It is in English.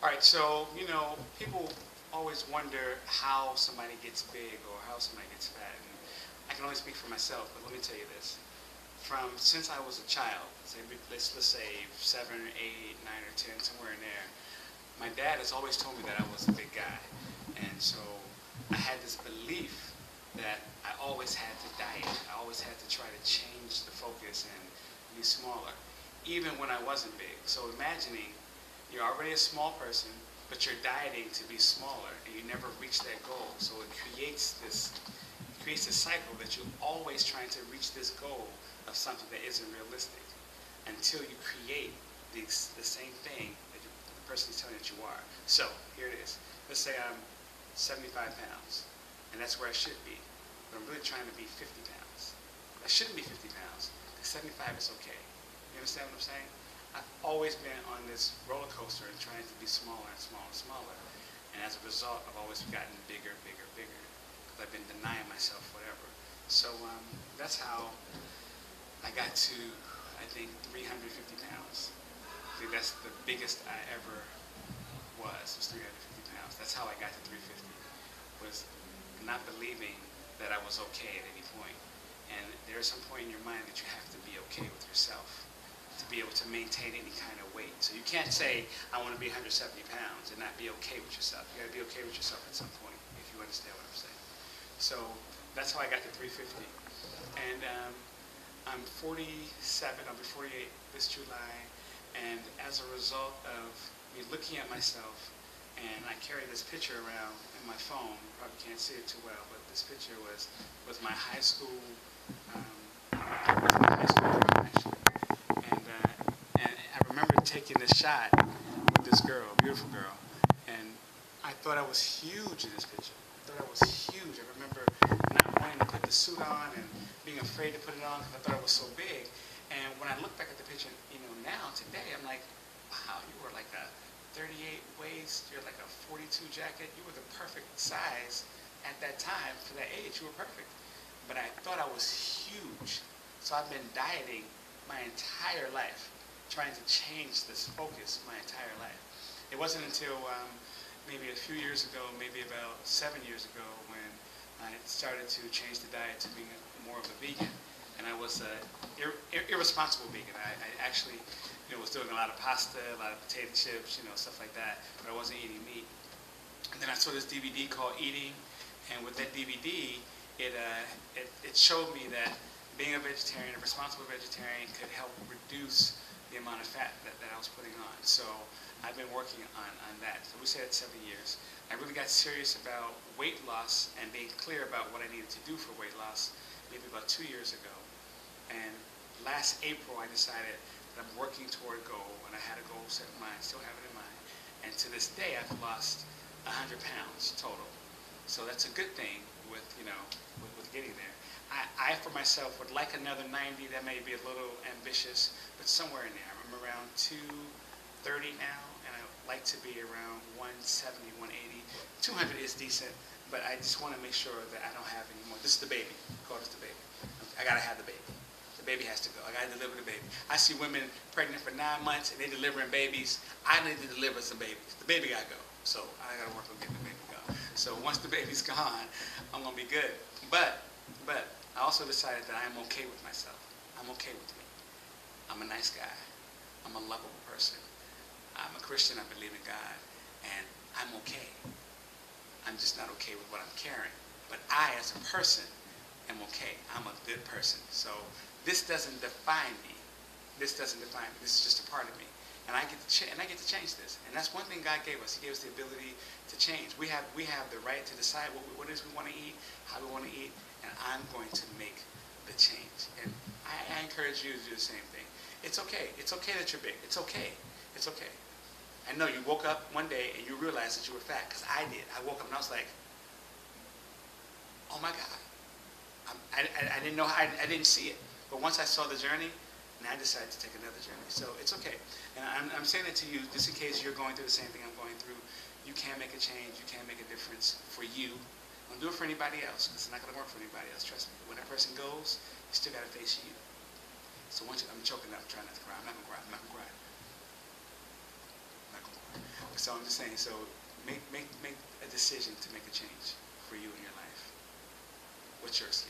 All right, so, people always wonder how somebody gets big or how somebody gets fat. And I can only speak for myself, but let me tell you this. Since I was a child, let's say 7, 8, 9, or 10, somewhere in there, my dad has always told me that I was a big guy. And so I had this belief that I always had to diet. I always had to try to change the focus and be smaller, even when I wasn't big. So imagining you're already a small person, but you're dieting to be smaller, and you never reach that goal. So it creates this cycle that you're always trying to reach this goal of something that isn't realistic until you create the same thing that the person is telling you that you are. So here it is. Let's say I'm 75 pounds, and that's where I should be, but I'm really trying to be 50 pounds. I shouldn't be 50 pounds, because 75 is okay. You understand what I'm saying? I've always been on this roller coaster and trying to be smaller and smaller and smaller. And as a result, I've always gotten bigger, bigger, bigger, because I've been denying myself whatever. So that's how I got to, I think, 350 pounds. I think that's the biggest I ever was 350 pounds. That's how I got to 350, was not believing that I was okay at any point. And there's some point in your mind that you have to be okay with yourself to be able to maintain any kind of weight. So you can't say, I want to be 170 pounds and not be okay with yourself. You got to be okay with yourself at some point, if you understand what I'm saying. So that's how I got to 350. And I'm 47, I'll be 48 this July, and as a result of me looking at myself, and I carry this picture around in my phone, you probably can't see it too well, but this picture was my high school, prom, actually. And I remember taking this shot with this girl, beautiful girl, and I thought I was huge in this picture. I thought I was huge. I remember not wanting to put the suit on and being afraid to put it on because I thought I was so big. And when I look back at the picture, now, today, I'm like, wow, you were like a 38 waist, you're like a 42 jacket. You were the perfect size at that time. For that age, you were perfect. But I thought I was huge. So I've been dieting my entire life, trying to change this focus my entire life. It wasn't until maybe a few years ago, maybe about 7 years ago, when I started to change the diet to being more of a vegan. And I was an irresponsible vegan. I actually was doing a lot of pasta, a lot of potato chips, stuff like that, but I wasn't eating meat. And then I saw this DVD called Eating, and with that DVD, it showed me that being a vegetarian, a responsible vegetarian, could help reduce the amount of fat that I was putting on. So I've been working on that. So we said 7 years. I really got serious about weight loss and being clear about what I needed to do for weight loss maybe about 2 years ago. And last April I decided that I'm working toward a goal, and I had a goal set in mind, still have it in mind. And to this day I've lost 100 pounds total. So that's a good thing with getting there. I for myself would like another 90. That may be a little ambitious, but somewhere in there. I'm around 230 now, and I would like to be around 170, 180. 200 is decent, but I just want to make sure that I don't have any more. This is the baby. Call this the baby. I gotta have the baby. The baby has to go. I gotta deliver the baby. I see women pregnant for 9 months and they delivering babies. I need to deliver some babies. The baby gotta go. So I gotta work on getting the baby go. So once the baby's gone, I'm gonna be good. But I also decided that I am okay with myself. I'm okay with me. I'm a nice guy. I'm a lovable person. I'm a Christian. I believe in God, and I'm okay. I'm just not okay with what I'm carrying. But I, as a person, am okay. I'm a good person. So this doesn't define me. This doesn't define me. This is just a part of me. And I get to change this. And that's one thing God gave us. He gave us the ability to change. We have the right to decide what it is we want to eat, how we want to eat, and I'm going to make the change. And I encourage you to do the same thing. It's okay. It's okay that you're big. It's okay. It's okay. I know you woke up one day and you realized that you were fat, because I did. I woke up and I was like, oh my God. I didn't know how, I didn't see it. But once I saw the journey, and I decided to take another journey. So it's okay. And I'm saying that to you just in case you're going through the same thing I'm going through. You can make a change. You can make a difference for you. Don't do it for anybody else, because it's not going to work for anybody else. Trust me. When that person goes, you still got to face you. So once I'm choking up, I'm trying not to cry. I'm not going to cry. I'm not going to cry. I'm not going to cry. So I'm just saying, so make a decision to make a change for you in your life. What's yours?